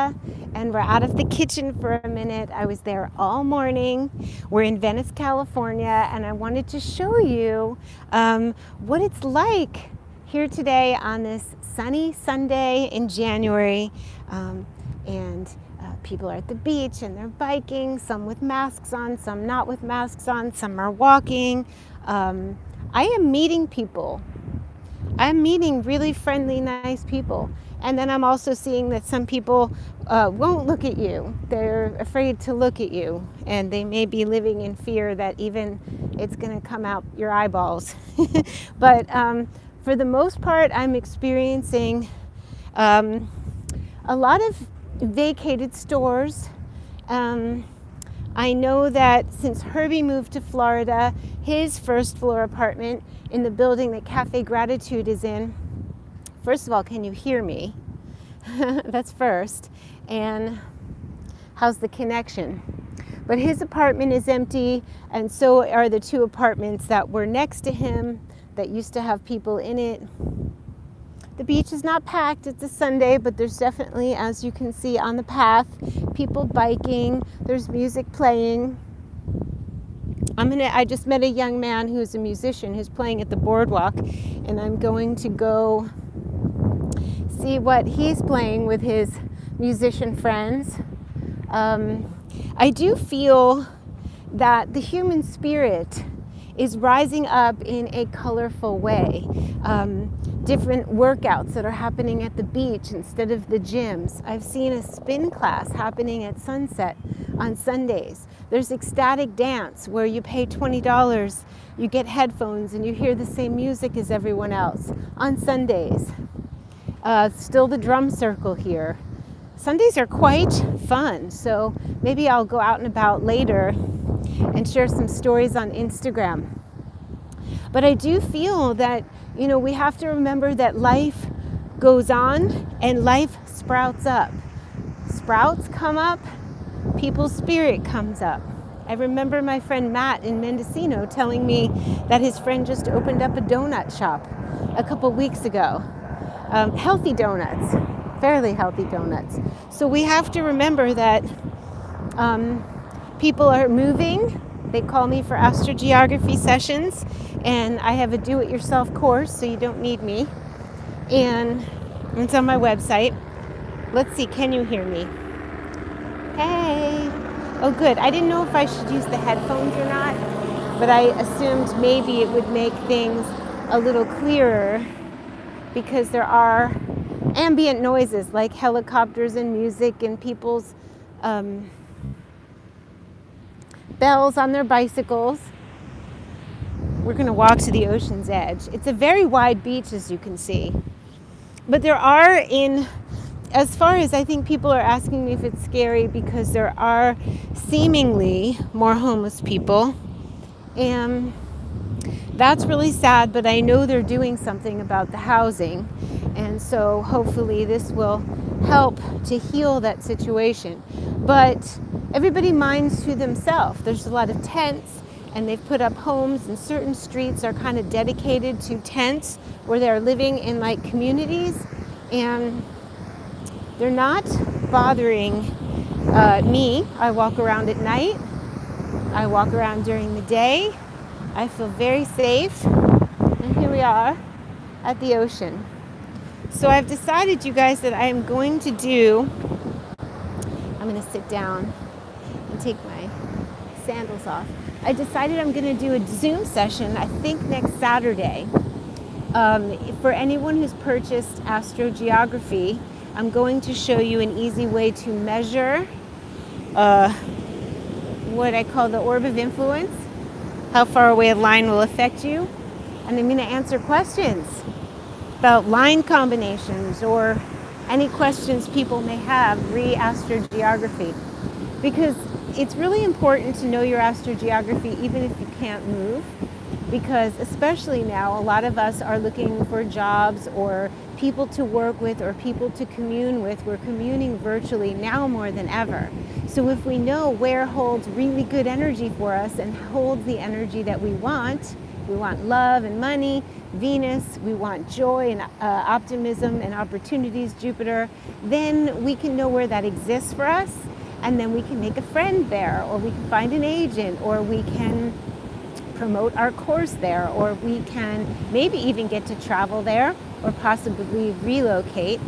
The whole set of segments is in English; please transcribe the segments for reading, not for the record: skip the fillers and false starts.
Florida, and we're out of the kitchen for a minute. I was there all morning. We're in Venice, California, and I wanted to show you what it's like here today on this sunny Sunday in January. People are at the beach and they're biking, some with masks on, some not with masks on, some are walking. I am meeting people. I'm meeting really friendly, nice people. And then I'm also seeing that some people won't look at you. They're afraid to look at you. And they may be living in fear that even it's going to come out your eyeballs. But for the most part, I'm experiencing a lot of vacated stores. I know that since Herbie moved to Florida, his first floor apartment in the building that Cafe Gratitude is in, first of all, can you hear me? That's first. And how's the connection? But his apartment is empty, and so are the two apartments that were next to him that used to have people in it. The beach is not packed, it's a Sunday, but there's definitely, as you can see on the path, people biking, there's music playing. I just met a young man who's a musician who's playing at the boardwalk, and I'm going to go see what he's playing with his musician friends. I do feel that the human spirit is rising up in a colorful way. Different workouts that are happening at the beach instead of the gyms. I've seen a spin class happening at sunset on Sundays. There's ecstatic dance where you pay $20, you get headphones and you hear the same music as everyone else on Sundays. Still the drum circle here. Sundays are quite fun, so maybe I'll go out and about later and share some stories on Instagram. But I do feel that, we have to remember that life goes on and life sprouts up. Sprouts come up, people's spirit comes up. I remember my friend Matt in Mendocino telling me that his friend just opened up a donut shop a couple weeks ago. Healthy donuts, fairly healthy donuts. So we have to remember that people are moving. They call me for astrogeography sessions, and I have a do-it-yourself course, so you don't need me. And it's on my website. Let's see, can you hear me? Hey. Oh, good. I didn't know if I should use the headphones or not, but I assumed maybe it would make things a little clearer because there are ambient noises like helicopters and music and people's bells on their bicycles. We're going to walk to the ocean's edge. It's a very wide beach, as you can see. But there are, as far as I think people are asking me if it's scary, because there are seemingly more homeless people. And that's really sad, but I know they're doing something about the housing. And so hopefully this will help to heal that situation. But everybody minds to themselves. There's a lot of tents, and they've put up homes, and certain streets are kind of dedicated to tents where they're living in like communities, and they're not bothering me. I walk around at night. I walk around during the day. I feel very safe. And here we are at the ocean. So I've decided, you guys, that I am going to I'm going to sit down and take my sandals off. I decided I'm going to do a Zoom session, I think next Saturday. For anyone who's purchased Astrogeography, I'm going to show you an easy way to measure what I call the orb of influence, how far away a line will affect you. And I'm going to answer questions about line combinations or any questions people may have re-astrogeography. Because it's really important to know your astrogeography even if you can't move, because especially now a lot of us are looking for jobs or people to work with or people to commune with. We're communing virtually now more than ever. So if we know where holds really good energy for us and holds the energy that we want, we want love and money. Venus, we want joy and optimism and opportunities. Jupiter, then we can know where that exists for us, and then we can make a friend there, or we can find an agent, or we can promote our course there, or we can maybe even get to travel there, or possibly relocate.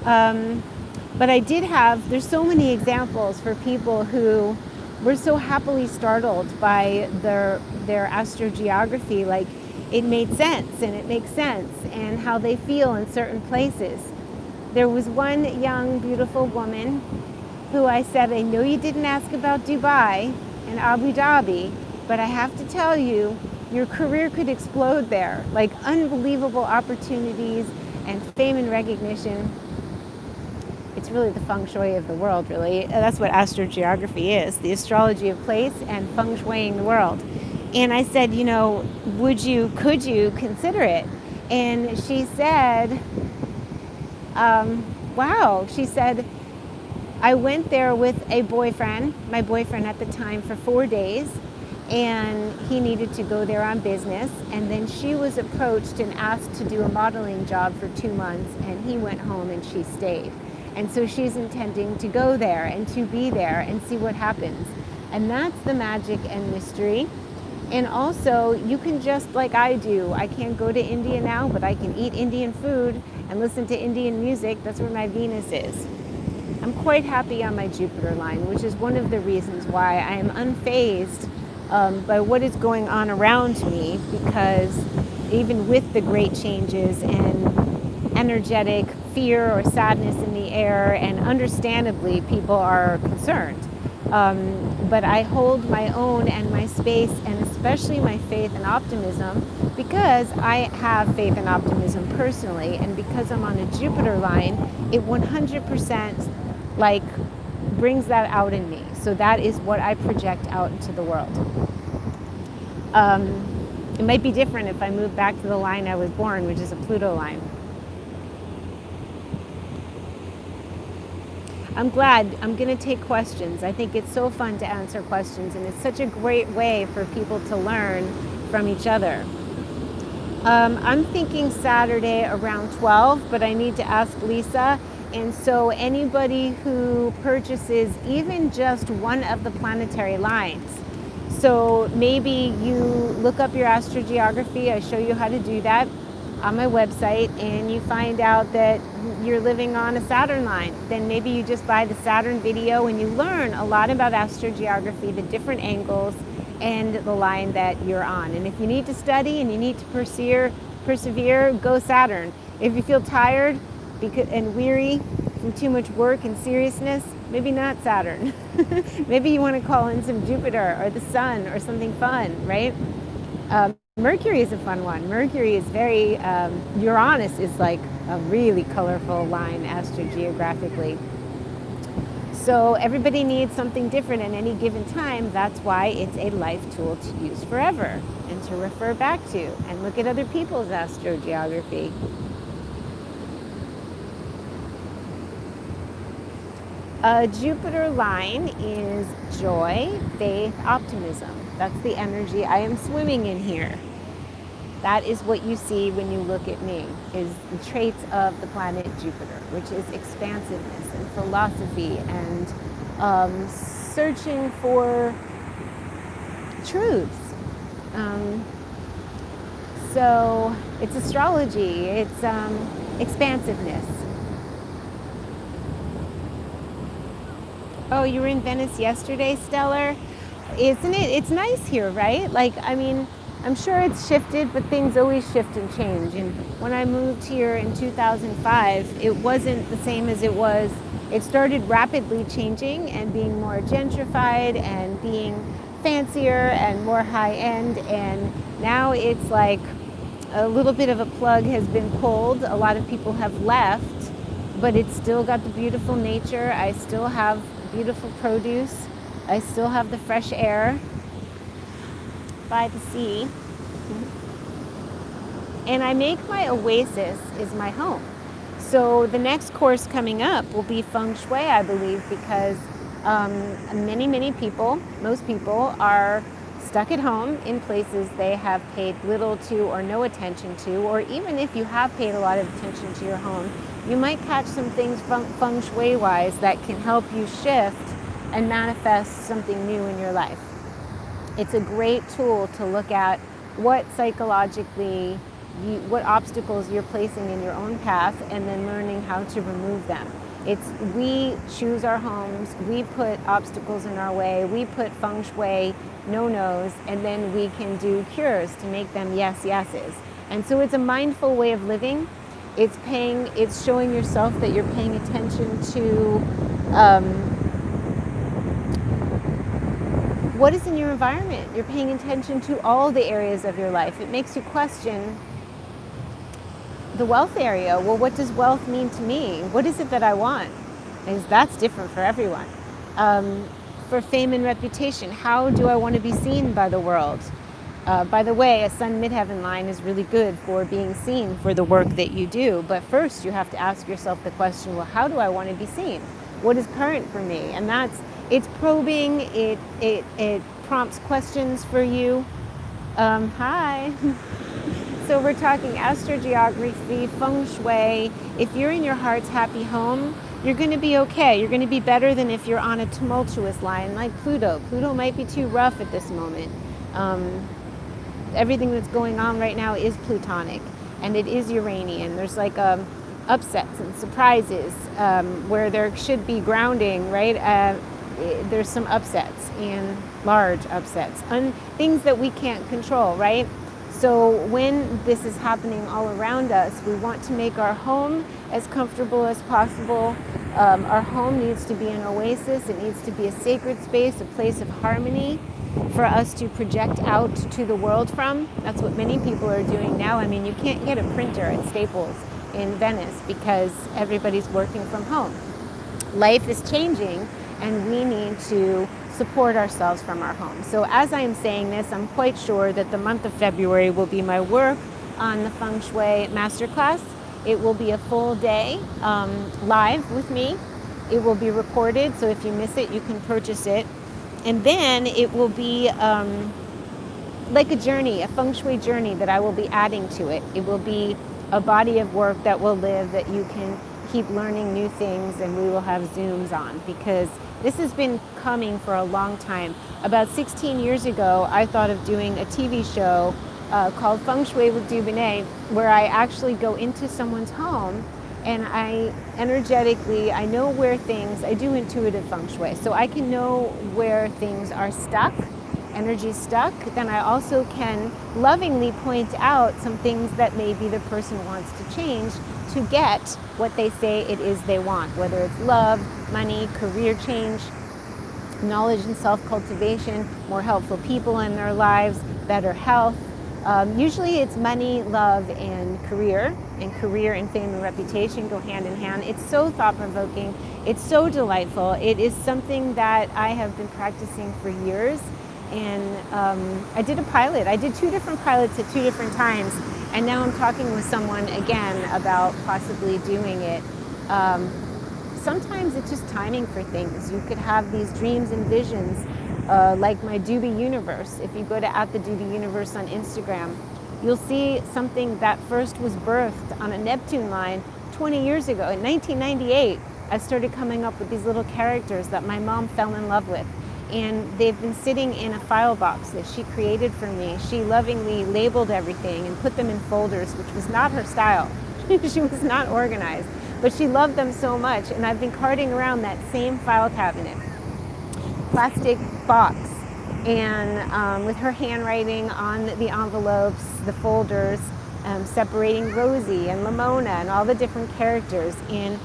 But I did have, there's so many examples for people who were so happily startled by their astrogeography, like it made sense and it makes sense, and how they feel in certain places. There was one young, beautiful woman who I said, I know you didn't ask about Dubai and Abu Dhabi, but I have to tell you, your career could explode there. Like unbelievable opportunities and fame and recognition. It's really the Fung Shui of the world, really. That's what astrogeography is, the astrology of place and Feng Shuiing the world. And I said, you know, could you consider it? And she said, wow. She said, I went there with a boyfriend, my boyfriend at the time, for 4 days, and he needed to go there on business. And then she was approached and asked to do a modeling job for 2 months, and he went home and she stayed. And so she's intending to go there and to be there and see what happens. And that's the magic and mystery. And also, you can just like I do. I can't go to India now, but I can eat Indian food and listen to Indian music. That's where my Venus is. I'm quite happy on my Jupiter line, which is one of the reasons why I am unfazed by what is going on around me, because even with the great changes and energetic fear or sadness in the air, and understandably people are concerned, but I hold my own and my space, and especially my faith and optimism, because I have faith and optimism personally, and because I'm on a Jupiter line, it 100% like brings that out in me. So that is what I project out into the world. It might be different if I move back to the line I was born, which is a Pluto line. I'm glad. I'm going to take questions. I think it's so fun to answer questions, and it's such a great way for people to learn from each other. I'm thinking Saturday around 12, but I need to ask Lisa. And so anybody who purchases even just one of the planetary lines, so maybe you look up your astrogeography, I show you how to do that on my website, and you find out that you're living on a Saturn line, then maybe you just buy the Saturn video and you learn a lot about astrogeography, the different angles, and the line that you're on. And if you need to study and you need to persevere, go Saturn. If you feel tired and weary from too much work and seriousness, maybe not Saturn. Maybe you want to call in some Jupiter or the Sun or something fun, right? Mercury is a fun one. Mercury is very, Uranus is like a really colorful line astrogeographically. So everybody needs something different at any given time. That's why it's a life tool to use forever and to refer back to and look at other people's astrogeography. A Jupiter line is joy, faith, optimism. That's the energy I am swimming in here. That is what you see when you look at me, is the traits of the planet Jupiter, which is expansiveness and philosophy and searching for truths. So it's astrology, it's expansiveness. Oh, you were in Venice yesterday, Stellar? Isn't it? It's nice here, right? Like, I mean, I'm sure it's shifted, but things always shift and change. And when I moved here in 2005, it wasn't the same as it was. It started rapidly changing and being more gentrified and being fancier and more high-end. And now it's like a little bit of a plug has been pulled. A lot of people have left, but it's still got the beautiful nature. I still have beautiful produce. I still have the fresh air by the sea. And I make my oasis is my home. So the next course coming up will be Feng Shui, I believe, because many people, most people are stuck at home in places they have paid little to or no attention to, or even if you have paid a lot of attention to your home, you might catch some things feng shui wise that can help you shift and manifest something new in your life. It's a great tool to look at what psychologically, what obstacles you're placing in your own path, and then learning how to remove them. We choose our homes, we put obstacles in our way, we put feng shui no-nos, and then we can do cures to make them yes-yeses. And so it's a mindful way of living. It's showing yourself that you're paying attention to what is in your environment. You're paying attention to all the areas of your life. It makes you question the wealth area. Well, what does wealth mean to me? What is it that I want? Because that's different for everyone. For fame and reputation, how do I want to be seen by the world? By the way, a sun midheaven line is really good for being seen for the work that you do. But first, you have to ask yourself the question, well, how do I want to be seen? What is current for me? And it's probing, it prompts questions for you. Hi. So we're talking astrogeography, feng shui. If you're in your heart's happy home, you're going to be okay. You're going to be better than if you're on a tumultuous line like Pluto. Pluto might be too rough at this moment. Everything that's going on right now is Plutonic, and it is Uranian. There's like upsets and surprises where there should be grounding, right? There's some upsets, and large upsets, things that we can't control, right? So when this is happening all around us, we want to make our home as comfortable as possible. Our home needs to be an oasis. It needs to be a sacred space, a place of harmony for us to project out to the world from. That's what many people are doing now. I mean, you can't get a printer at Staples in Venice because everybody's working from home. Life is changing, and we need to support ourselves from our home. So as I am saying this, I'm quite sure that the month of February will be my work on the Feng Shui Masterclass. It will be a full day live with me. It will be recorded, so if you miss it, you can purchase it. And then it will be like a journey, a Feng Shui journey that I will be adding to it. It will be a body of work that will live, that you can keep learning new things, and we will have Zooms on, because this has been coming for a long time. About 16 years ago, I thought of doing a TV show called Feng Shui with Dubonnet, where I actually go into someone's home and I know where I do intuitive Feng Shui, so I can know where things are stuck, energy stuck. Then I also can lovingly point out some things that maybe the person wants to change to get what they say it is they want, whether it's love, money, career change, knowledge and self-cultivation, more helpful people in their lives, better health. Usually it's money, love, and career and fame and reputation go hand in hand. It's so thought-provoking. It's so delightful. It is something that I have been practicing for years. And I did a pilot. I did 2 different pilots at 2 different times. And now I'm talking with someone again about possibly doing it. Sometimes it's just timing for things. You could have these dreams and visions, like my Doobie Universe. If you go to @theDoobie on Instagram, you'll see something that first was birthed on a Neptune line 20 years ago. In 1998, I started coming up with these little characters that my mom fell in love with. And they've been sitting in a file box that she created for me. She lovingly labeled everything and put them in folders, which was not her style. She was not organized, but she loved them so much. And I've been carting around that same file cabinet, plastic box, and with her handwriting on the envelopes, the folders, separating Rosie and Lamona and all the different characters. In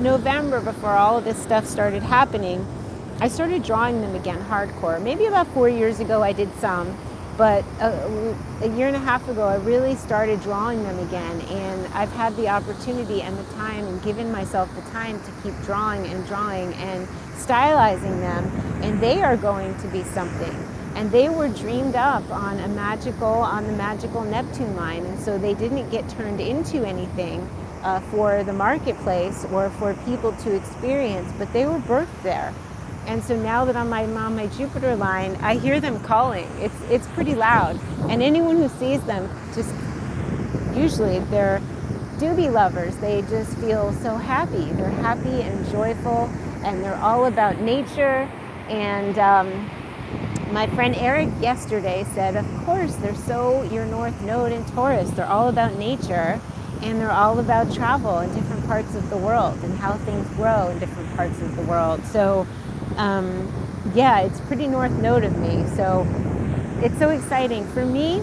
November, before all of this stuff started happening, I started drawing them again hardcore. Maybe about 4 years ago I did some, but a year and a half ago I really started drawing them again, and I've had the opportunity and the time and given myself the time to keep drawing and stylizing them, and they are going to be something. And they were dreamed up on the magical Neptune line, and so they didn't get turned into anything for the marketplace or for people to experience, but they were birthed there. And so now that I'm on my Jupiter line, I hear them calling. It's pretty loud. And anyone who sees them, just usually they're doobie lovers. They just feel so happy. They're happy and joyful, and they're all about nature. And my friend Eric yesterday said, of course, they're so your North Node in Taurus. They're all about nature, and they're all about travel in different parts of the world and how things grow in different parts of the world. So yeah, it's pretty North Node of me. So it's so exciting. For me,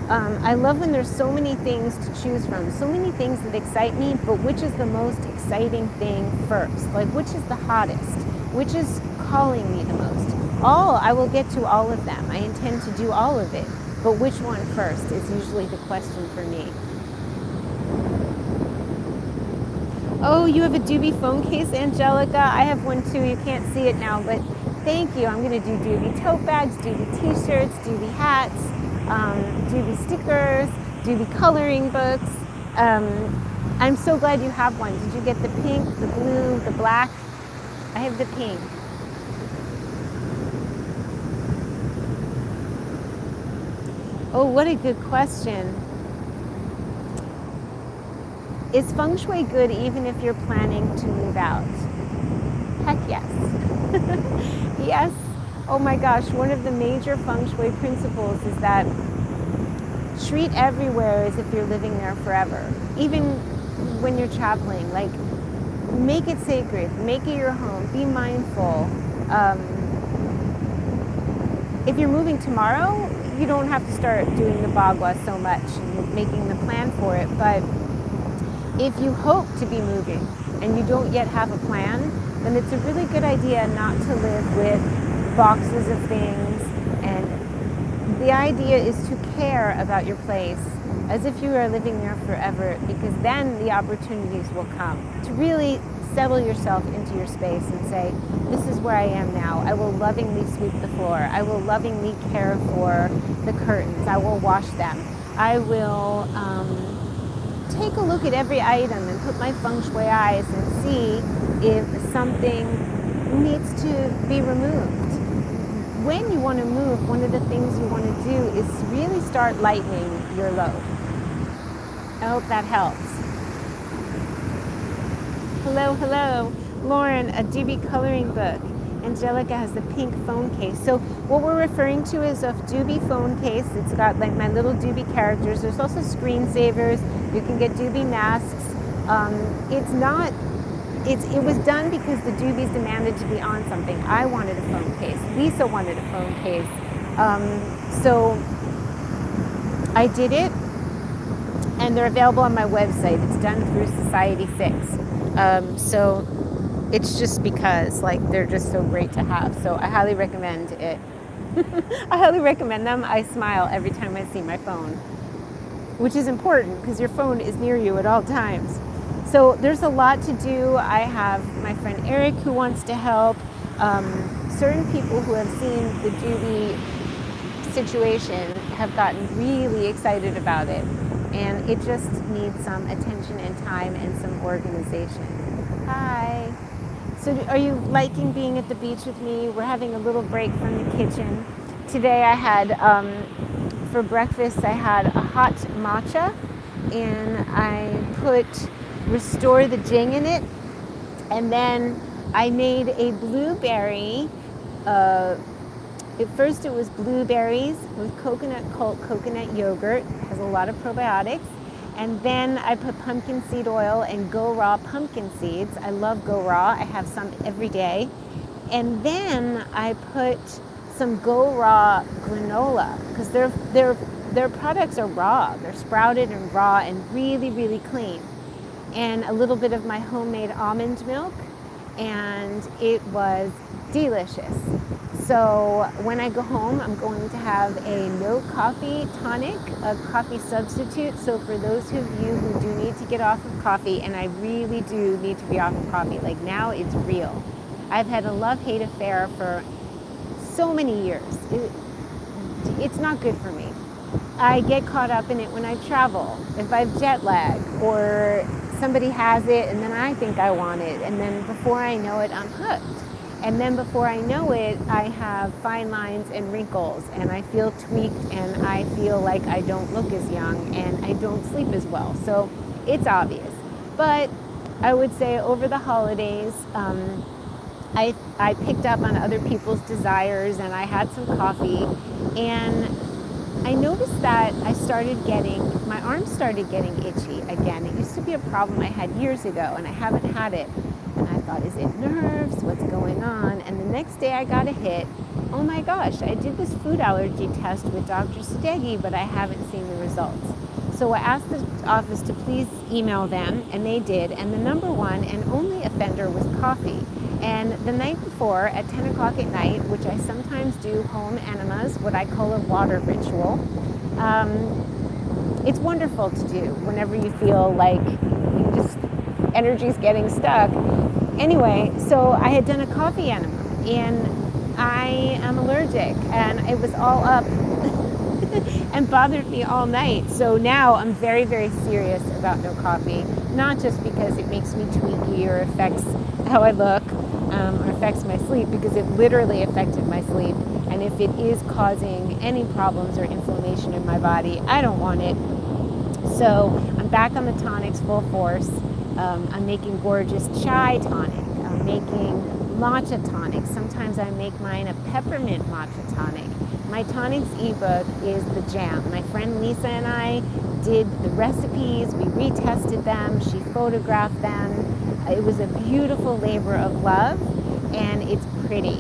I love when there's so many things to choose from, so many things that excite me, but which is the most exciting thing first? Like, which is the hottest? Which is calling me the most? I will get to all of them. I intend to do all of it. But which one first is usually the question for me. Oh, you have a doobie phone case, Angelica? I have one too. You can't see it now, but thank you. I'm going to do doobie tote bags, doobie t-shirts, doobie hats, doobie stickers, doobie coloring books. I'm so glad you have one. Did you get the pink, the blue, the black? I have the pink. Oh, what a good question. Is Feng Shui good even if you're planning to move out? Heck yes. Yes. Oh my gosh, one of the major Feng Shui principles is that treat everywhere as if you're living there forever. Even when you're traveling, like, make it sacred, make it your home, be mindful. If you're moving tomorrow, you don't have to start doing the bagua so much and making the plan for it, but if you hope to be moving and you don't yet have a plan, then it's a really good idea not to live with boxes of things. And the idea is to care about your place as if you are living there forever, because then the opportunities will come to really settle yourself into your space and say, this is where I am now. I will lovingly sweep the floor. I will lovingly care for the curtains. I will wash them. I will take a look at every item and put my Feng Shui eyes and see if something needs to be removed. When you want to move, one of the things you want to do is really start lightening your load. I hope that helps. Hello, hello. Lauren, a doobie coloring book. Angelica has the pink phone case. So what we're referring to is a doobie phone case. It's got like my little doobie characters. There's also screensavers. You can get doobie masks. It was done because the doobies demanded to be on something. I wanted a phone case. Lisa wanted a phone case. So I did it, and they're available on my website. It's done through Society 6. So it's just because, like, they're just so great to have. So I highly recommend it. I highly recommend them. I smile every time I see my phone, which is important because your phone is near you at all times. So there's a lot to do. I have my friend Eric who wants to help. Certain people who have seen the doobie situation have gotten really excited about it. And it just needs some attention and time and some organization. Hi. So are you liking being at the beach with me? We're having a little break from the kitchen. Today I had, for breakfast, I had a hot matcha, and I put Restore the Jing in it. And then I made a blueberry, at first it was blueberries with coconut yogurt. It has a lot of probiotics. And then I put pumpkin seed oil and Go Raw pumpkin seeds. I love Go Raw. I have some every day. And then I put some Go Raw granola, because their products are raw. They're sprouted and raw and really, really clean. And a little bit of my homemade almond milk, and it was delicious. So when I go home, I'm going to have a no coffee tonic, a coffee substitute. So for those of you who do need to get off of coffee, and I really do need to be off of coffee, like now it's real. I've had a love-hate affair for so many years. It's not good for me. I get caught up in it when I travel. If I have jet lag, or somebody has it and then I think I want it, and then before I know it, I'm hooked. And then before I know it, I have fine lines and wrinkles, and I feel tweaked, and I feel like I don't look as young, and I don't sleep as well. So it's obvious. But I would say over the holidays, I picked up on other people's desires, and I had some coffee, and I noticed that my arms started getting itchy again. It used to be a problem I had years ago, and I haven't had it. And I thought, is it nerves? What's going on? And the next day I got a hit. Oh my gosh, I did this food allergy test with Dr. Sadeghi, but I haven't seen the results. So I asked the office to please email them, and they did. And the number one and only offender was coffee. And the night before, at 10 o'clock at night, which I sometimes do home enemas, what I call a water ritual, it's wonderful to do whenever you feel like energy's getting stuck. Anyway, so I had done a coffee enema, and I am allergic, and it was all up and bothered me all night. So now I'm very, very serious about no coffee, not just because it makes me tweaky or affects how I look, or affects my sleep, because it literally affected my sleep. And if it is causing any problems or inflammation in my body, I don't want it. So I'm back on the tonics full force. I'm making gorgeous chai tonic. I'm making matcha tonic. Sometimes I make mine a peppermint matcha tonic. My tonics ebook is the jam. My friend Lisa and I did the recipes. We retested them. She photographed them. It was a beautiful labor of love, and it's pretty.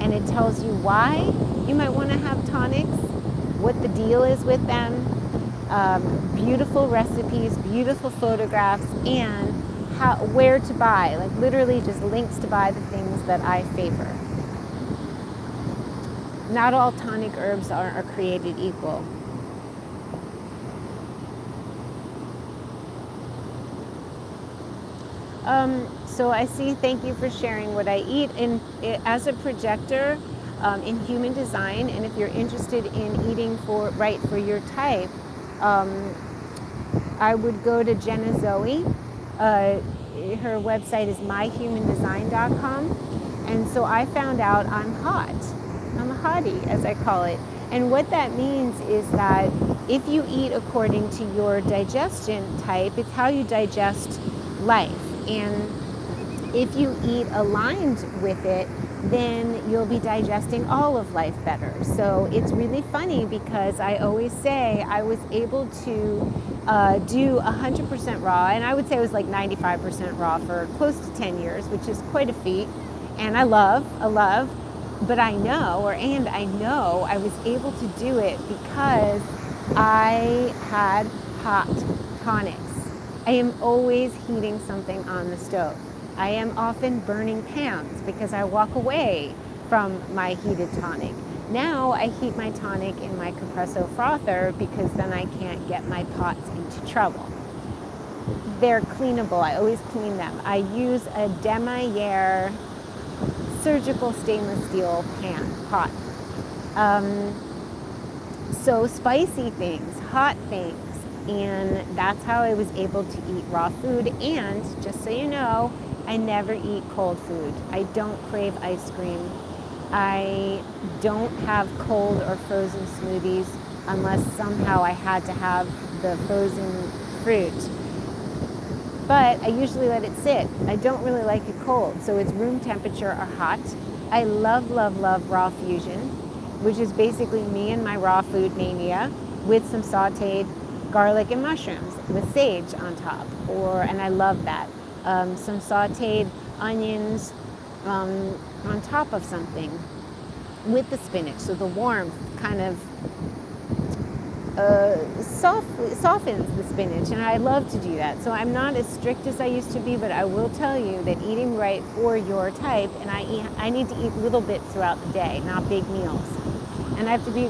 And it tells you why you might want to have tonics, what the deal is with them, beautiful recipes, beautiful photographs, and where to buy, like literally just links to buy the things that I favor. Not all tonic herbs are created equal. So I see, thank you for sharing what I eat as a projector in human design. And if you're interested in eating right for your type, I would go to Jenna Zoe. Her website is myhumandesign.com. And so I found out I'm hot. I'm a hottie, as I call it. And what that means is that if you eat according to your digestion type, it's how you digest life. And if you eat aligned with it, then you'll be digesting all of life better. So it's really funny because I always say I was able to do 100% raw, and I would say it was like 95% raw for close to 10 years, which is quite a feat. And I love, but I know I was able to do it because I had hot tonics. I am always heating something on the stove. I am often burning pans because I walk away from my heated tonic. Now I heat my tonic in my compresso frother because then I can't get my pots into trouble. They're cleanable. I always clean them. I use a Demailleur surgical stainless steel pot. So spicy things, hot things, and that's how I was able to eat raw food. And just so you know, I never eat cold food. I don't crave ice cream. I don't have cold or frozen smoothies unless somehow I had to have the frozen fruit. But I usually let it sit. I don't really like it cold, so it's room temperature or hot. I love raw fusion, which is basically me and my raw food mania with some sauteed garlic and mushrooms with sage on top. And I love that. Some sauteed onions on top of something with the spinach, so the warmth kind of softens the spinach, and I love to do that. So I'm not as strict as I used to be, but I will tell you that eating right for your type, and I need to eat little bits throughout the day, not big meals. And I have to be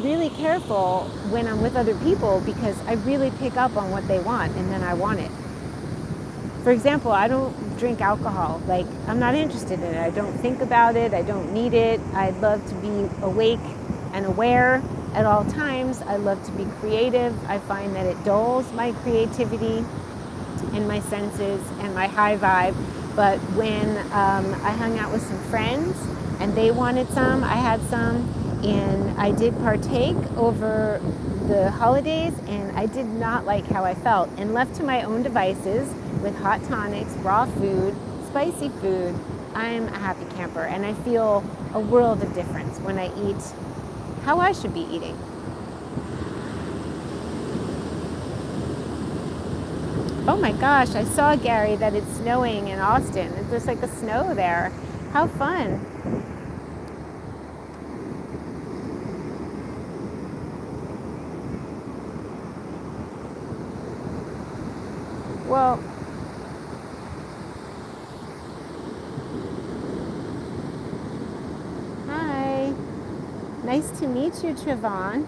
really careful when I'm with other people because I really pick up on what they want, and then I want it. For example, I don't drink alcohol. Like, I'm not interested in it. I don't think about it. I don't need it. I love to be awake and aware at all times. I love to be creative. I find that it dulls my creativity and my senses and my high vibe. But when I hung out with some friends and they wanted some, I had some, and I did partake over the holidays, and I did not like how I felt. And left to my own devices with hot tonics, raw food, spicy food, I'm a happy camper, and I feel a world of difference when I eat how I should be eating. Oh my gosh, I saw, Gary, that it's snowing in Austin. There's like a snow there. How fun. Well, hi. Nice to meet you, Trevon.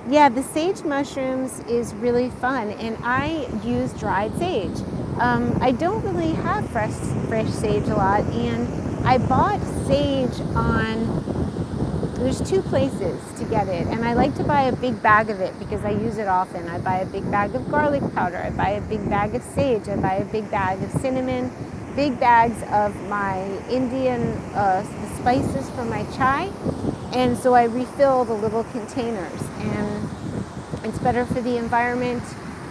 Yeah, the sage mushrooms is really fun, and I use dried sage. I don't really have fresh sage a lot, and I bought sage on, there's two places to get it, and I like to buy a big bag of it because I use it often. I buy a big bag of garlic powder, I buy a big bag of sage, I buy a big bag of cinnamon, big bags of my Indian spices for my chai. And so I refill the little containers, and it's better for the environment,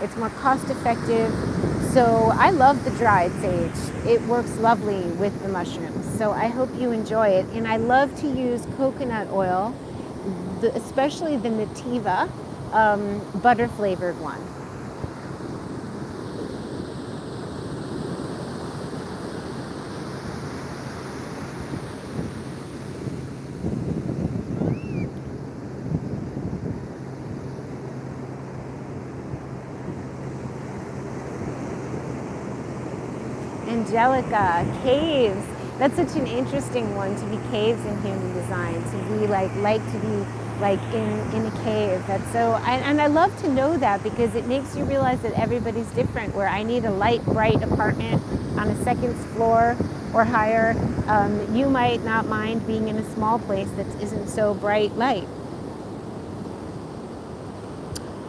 it's more cost effective. So I love the dried sage. It works lovely with the mushrooms. So I hope you enjoy it. And I love to use coconut oil, especially the Nativa butter flavored one. Angelica, caves. That's such an interesting one, to be caves in human design, to be like to be like in a cave. That's so, and I love to know that because it makes you realize that everybody's different. Where I need a light, bright apartment on a second floor or higher, you might not mind being in a small place that isn't so bright light.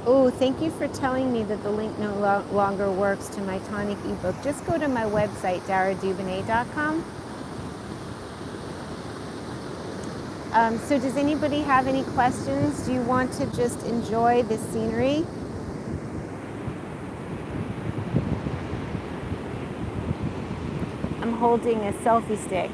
Oh, thank you for telling me that the link no longer works to my Tonic ebook. Just go to my website, DARA'S.com. So does anybody have any questions? Do you want to just enjoy the scenery? I'm holding a selfie stick.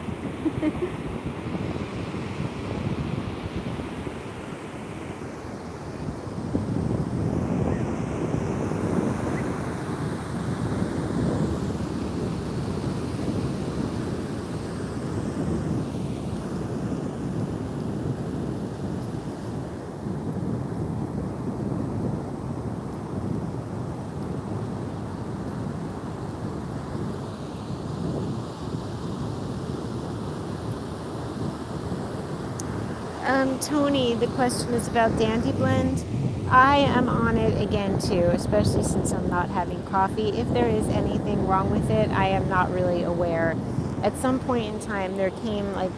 Tony, the question is about Dandy Blend. I am on it again too, especially since I'm not having coffee. If there is anything wrong with it, I am not really aware. At some point in time, there came like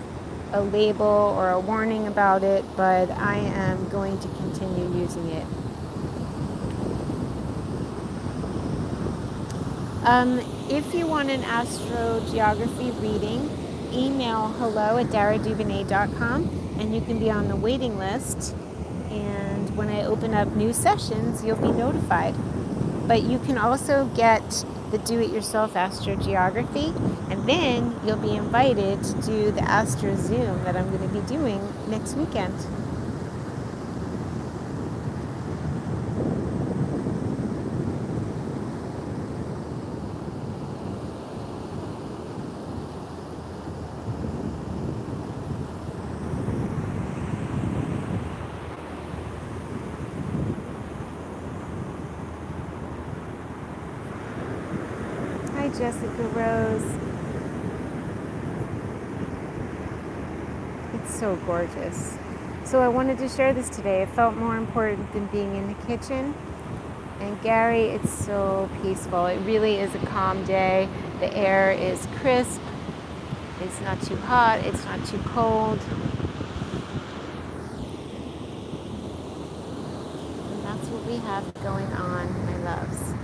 a label or a warning about it, but I am going to continue using it. If you want an astrogeography reading, email hello@DARA'S.com. and you can be on the waiting list, and when I open up new sessions you'll be notified. But you can also get the do-it-yourself astrogeography, and then you'll be invited to do the Astro Zoom that I'm going to be doing next weekend. Jessica Rose. It's so gorgeous. So I wanted to share this today. It felt more important than being in the kitchen. And Gary, it's so peaceful. It really is a calm day. The air is crisp. It's not too hot. It's not too cold. And that's what we have going on, my loves.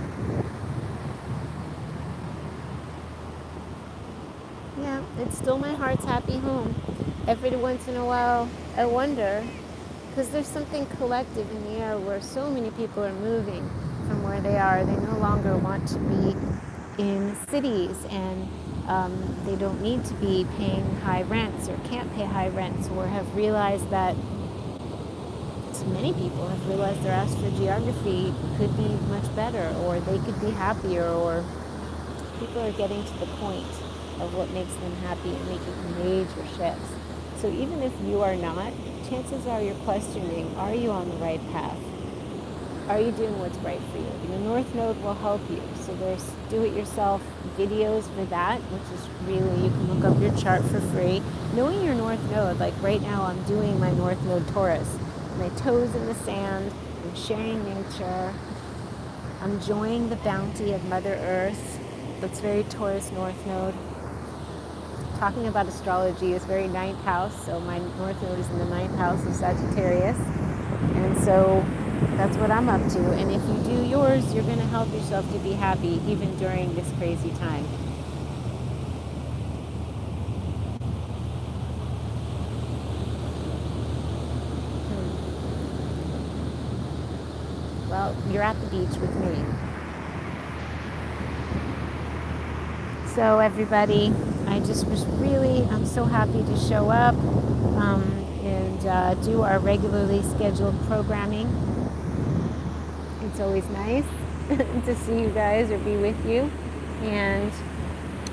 It's still my heart's happy home. Every once in a while, I wonder, because there's something collective in the air where so many people are moving from where they are. They no longer want to be in cities, and they don't need to be paying high rents or can't pay high rents, or have realized that many people have realized their astrogeography could be much better, or they could be happier, or people are getting to the point of what makes them happy and making major shifts. So even if you are not, chances are you're questioning, are you on the right path? Are you doing what's right for you? Your North Node will help you. So there's do-it-yourself videos for that, which is really, you can look up your chart for free. Knowing your North Node, like right now I'm doing my North Node Taurus. My toes in the sand, I'm sharing nature, I'm enjoying the bounty of Mother Earth. That's very Taurus North Node. Talking about astrology is very ninth house, so my North Node is in the ninth house of Sagittarius. And so that's what I'm up to. And if you do yours, you're going to help yourself to be happy even during this crazy time. Well, you're at the beach with me. So everybody, I'm so happy to show up and do our regularly scheduled programming. It's always nice to see you guys or be with you. And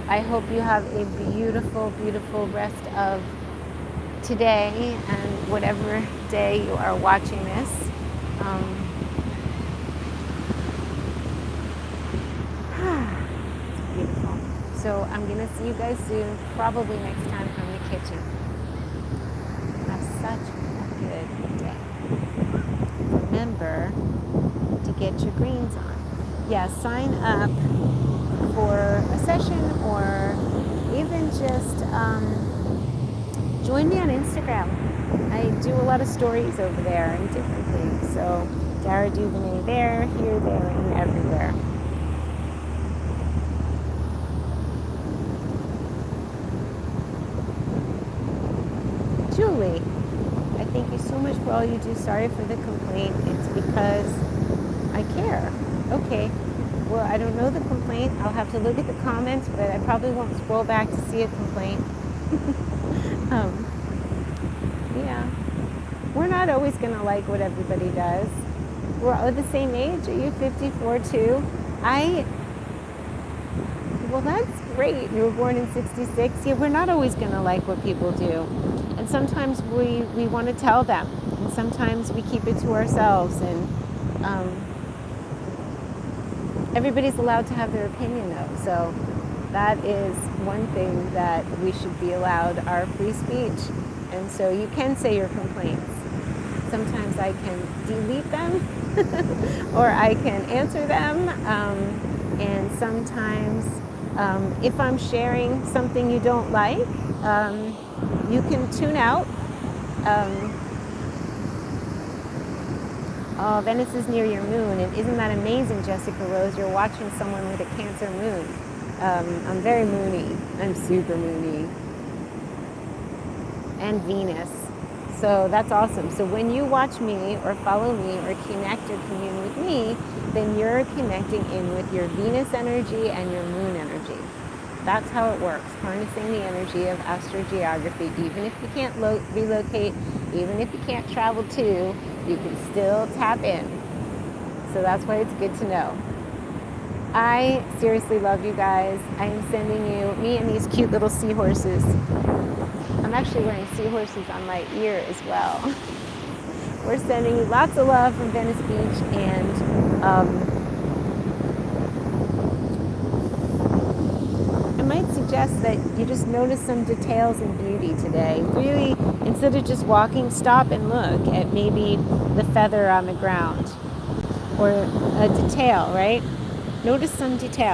I hope you have a beautiful, beautiful rest of today and whatever day you are watching this. It's beautiful. So I'm going to see you guys soon, probably next time from the kitchen. Have such a good day. Remember to get your greens on. Yeah, sign up for a session, or even just join me on Instagram. I do a lot of stories over there and different things. So Dara Duvernay there, here, there, and everywhere. Julie, I thank you so much for all you do. Sorry for the complaint. It's because I care. Okay. Well, I don't know the complaint. I'll have to look at the comments, but I probably won't scroll back to see a complaint. Yeah. We're not always going to like what everybody does. We're all the same age. Are you 54 too? Well, that's great. You were born in 66. Yeah, we're not always going to like what people do. And sometimes we want to tell them. And sometimes we keep it to ourselves. And everybody's allowed to have their opinion, though. So that is one thing that we should be allowed, our free speech. And so you can say your complaints. Sometimes I can delete them or I can answer them. And sometimes if I'm sharing something you don't like, you can tune out. Oh, Venice is near your moon, and isn't that amazing, Jessica Rose? You're watching someone with a Cancer moon. I'm very moony. I'm super moony. And Venus. So that's awesome. So when you watch me or follow me or connect or commune with me, then you're connecting in with your Venus energy and your moon energy. That's how it works, harnessing the energy of astrogeography. Even if you can't relocate, even if you can't travel to, you can still tap in. So that's why it's good to know. I seriously love you guys. I am sending you, me and these cute little seahorses. I'm actually wearing seahorses on my ear as well. We're sending you lots of love from Venice Beach, and I might suggest that you just notice some details and beauty today. Really, instead of just walking, stop and look at maybe the feather on the ground or a detail, right? Notice some detail.